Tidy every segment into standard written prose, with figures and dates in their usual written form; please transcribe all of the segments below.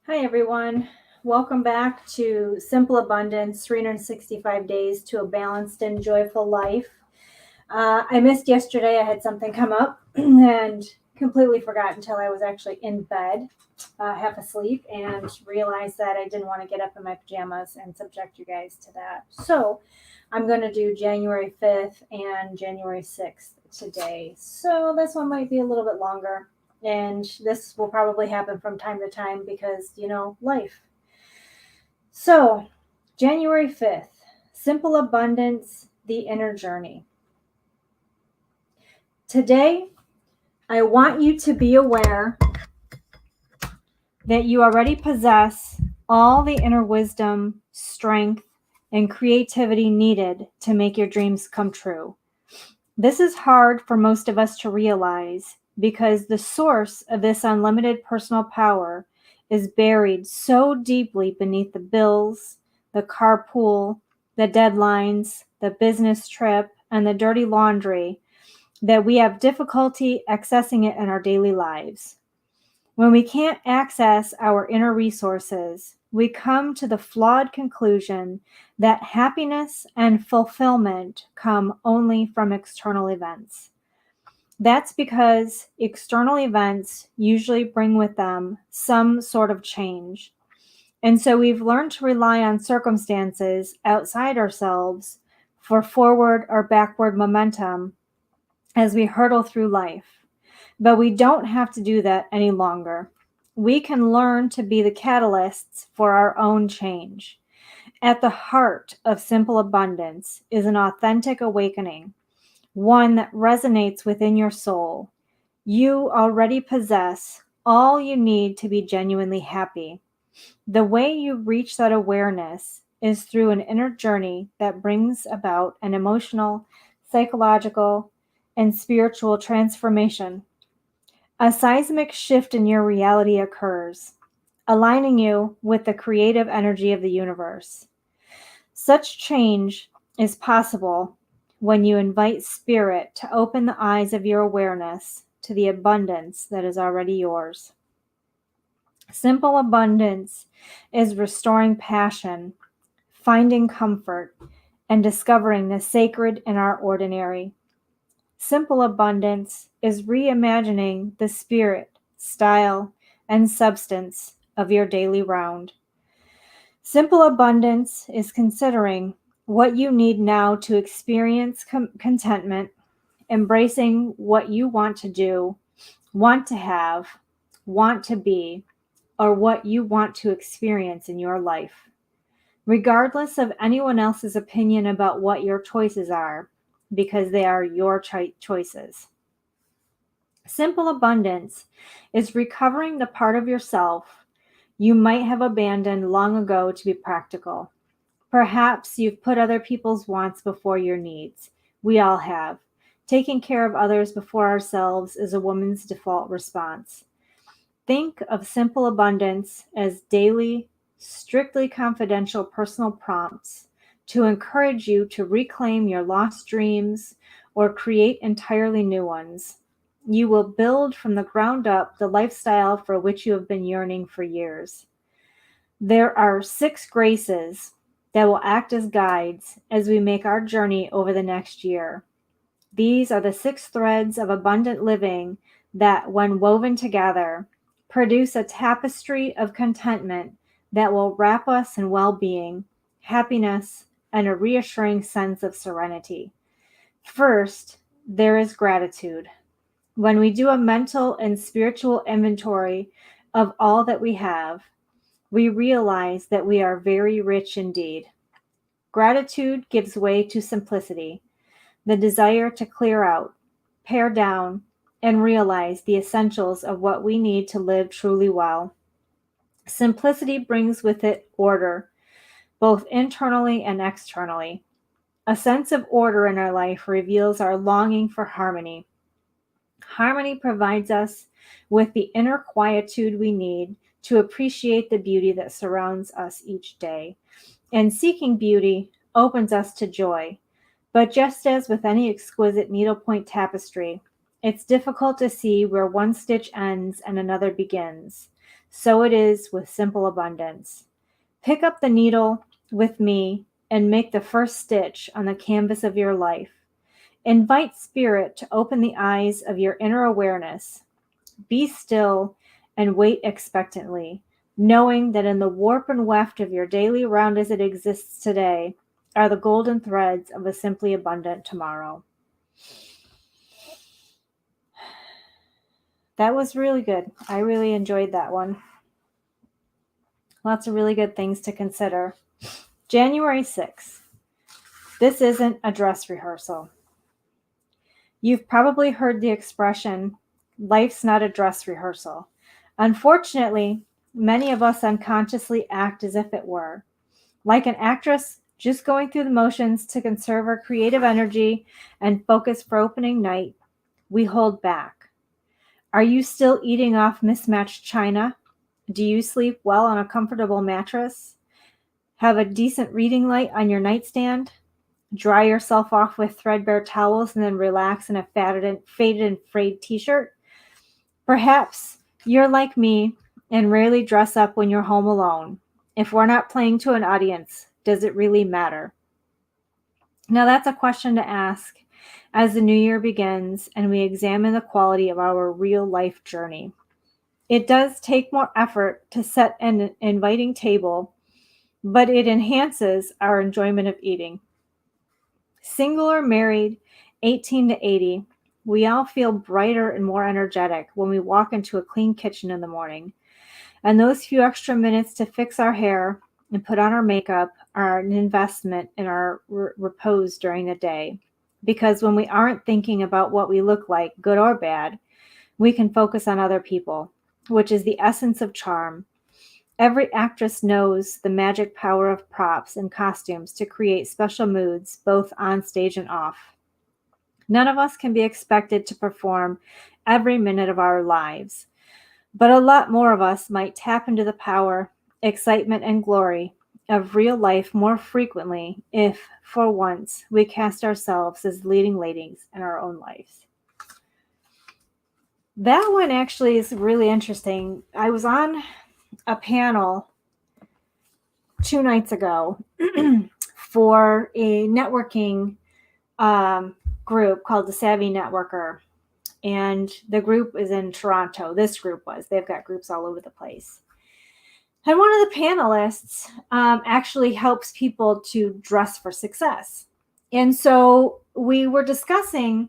Hi, everyone. Welcome back to Simple Abundance 365 Days to a Balanced and Joyful Life. I missed yesterday. I had something come up and completely forgot until I was actually in bed, half asleep, and realized that I didn't want to get up in my pajamas and subject you guys to that. So I'm going to do January 5th and January 6th today. So this one might be a little bit longer. And this will probably happen from time to time because, life. So, January 5th, Simple Abundance, the Inner Journey. Today, I want you to be aware that you already possess all the inner wisdom, strength, and creativity needed to make your dreams come true. This is hard for most of us to realize because the source of this unlimited personal power is buried so deeply beneath the bills, the carpool, the deadlines, the business trip, and the dirty laundry that we have difficulty accessing it in our daily lives. When we can't access our inner resources, we come to the flawed conclusion that happiness and fulfillment come only from external events. That's because external events usually bring with them some sort of change. And so we've learned to rely on circumstances outside ourselves for forward or backward momentum as we hurtle through life. But we don't have to do that any longer. We can learn to be the catalysts for our own change. At the heart of simple abundance is an authentic awakening, one that resonates within your soul. You already possess all you need to be genuinely happy. The way you reach that awareness is through an inner journey that brings about an emotional, psychological, and spiritual transformation. A seismic shift in your reality occurs, aligning you with the creative energy of the universe. Such change is possible when you invite Spirit to open the eyes of your awareness to the abundance that is already yours. Simple abundance is restoring passion, finding comfort, and discovering the sacred in our ordinary. Simple abundance is reimagining the spirit, style, and substance of your daily round. Simple abundance is considering what you need now to experience contentment, embracing what you want to do, want to have, want to be, or what you want to experience in your life, regardless of anyone else's opinion about what your choices are, because they are your choices. Simple abundance is recovering the part of yourself you might have abandoned long ago to be practical. Perhaps you've put other people's wants before your needs. We all have. Taking care of others before ourselves is a woman's default response. Think of simple abundance as daily, strictly confidential personal prompts to encourage you to reclaim your lost dreams or create entirely new ones. You will build from the ground up the lifestyle for which you have been yearning for years. There are 6 graces that will act as guides as we make our journey over the next year. These are the 6 threads of abundant living that, when woven together, produce a tapestry of contentment that will wrap us in well-being, happiness, and a reassuring sense of serenity. First, there is gratitude. When we do a mental and spiritual inventory of all that we have, we realize that we are very rich indeed. Gratitude gives way to simplicity, the desire to clear out, pare down, and realize the essentials of what we need to live truly well. Simplicity brings with it order, both internally and externally. A sense of order in our life reveals our longing for harmony. Harmony provides us with the inner quietude we need to appreciate the beauty that surrounds us each day. And seeking beauty opens us to joy. But just as with any exquisite needlepoint tapestry, it's difficult to see where one stitch ends and another begins. So it is with simple abundance. Pick up the needle with me and make the first stitch on the canvas of your life. Invite spirit to open the eyes of your inner awareness. Be still and wait expectantly, knowing that in the warp and weft of your daily round as it exists today are the golden threads of a simply abundant tomorrow. That was really good. I really enjoyed that one. Lots of really good things to consider. January 6th. This isn't a dress rehearsal. You've probably heard the expression, life's not a dress rehearsal. Unfortunately, many of us unconsciously act as if it were. Like an actress just going through the motions to conserve our creative energy and focus for opening night, we hold back. Are you still eating off mismatched china? Do you sleep well on a comfortable mattress? Have a decent reading light on your nightstand? Dry yourself off with threadbare towels and then relax in a faded and frayed t-shirt? Perhaps you're like me and rarely dress up when you're home alone. If we're not playing to an audience, does it really matter? Now that's a question to ask as the new year begins and we examine the quality of our real life journey. It does take more effort to set an inviting table, but it enhances our enjoyment of eating. Single or married, 18 to 80, we all feel brighter and more energetic when we walk into a clean kitchen in the morning. And those few extra minutes to fix our hair and put on our makeup are an investment in our repose during the day. Because when we aren't thinking about what we look like, good or bad, we can focus on other people, which is the essence of charm. Every actress knows the magic power of props and costumes to create special moods, both on stage and off. None of us can be expected to perform every minute of our lives, but a lot more of us might tap into the power, excitement, and glory of real life more frequently if, for once, we cast ourselves as leading ladies in our own lives. That one actually is really interesting. I was on a panel 2 nights ago for a networking group called the Savvy Networker. And the group is in Toronto. This group was. They've got groups all over the place. And one of the panelists actually helps people to dress for success. And so we were discussing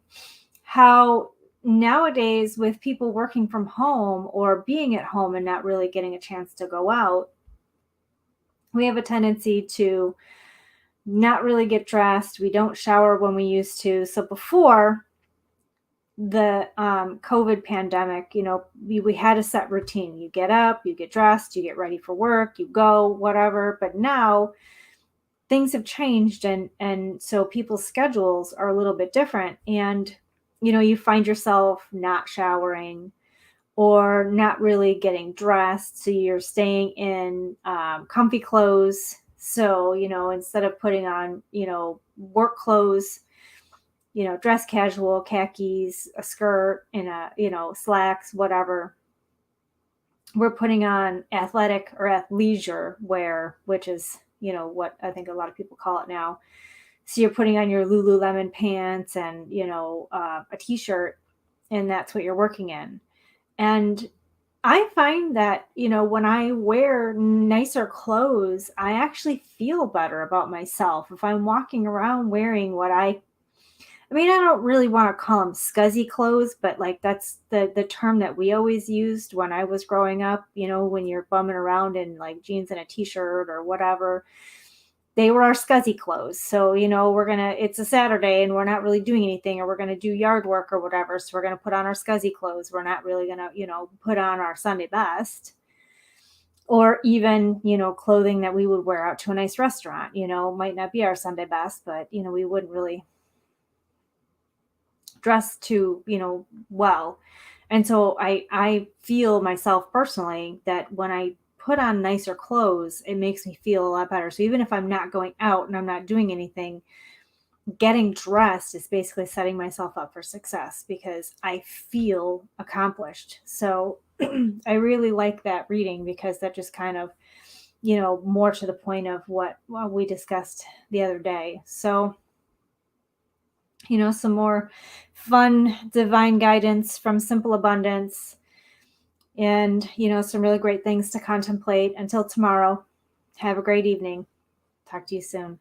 how nowadays with people working from home or being at home and not really getting a chance to go out, we have a tendency to not really get dressed. We don't shower when we used to. So before the COVID pandemic, we had a set routine. You get up, you get dressed, you get ready for work, you go, whatever. But now things have changed, and so people's schedules are a little bit different. And you find yourself not showering or not really getting dressed. So you're staying in comfy clothes. So, instead of putting on, work clothes, dress casual, khakis, a skirt, and slacks, whatever, we're putting on athletic or athleisure wear, which is, what I think a lot of people call it now. So you're putting on your Lululemon pants and, a t-shirt, and that's what you're working in. And I find that, when I wear nicer clothes, I actually feel better about myself. If I'm walking around wearing what I don't really want to call them scuzzy clothes, but like that's the term that we always used when I was growing up, when you're bumming around in like jeans and a t-shirt or whatever. They were our scuzzy clothes. So, it's a Saturday and we're not really doing anything, or we're going to do yard work or whatever. So we're going to put on our scuzzy clothes. We're not really going to, put on our Sunday best, or even, clothing that we would wear out to a nice restaurant, might not be our Sunday best, but, we wouldn't really dress too, well. And so I feel myself personally that when I put on nicer clothes, it makes me feel a lot better. So even if I'm not going out and I'm not doing anything, getting dressed is basically setting myself up for success because I feel accomplished. So I really like that reading because that just kind of, more to the point of what we discussed the other day. So, some more fun divine guidance from Simple Abundance, and, some really great things to contemplate. Until tomorrow, have a great evening. Talk to you soon.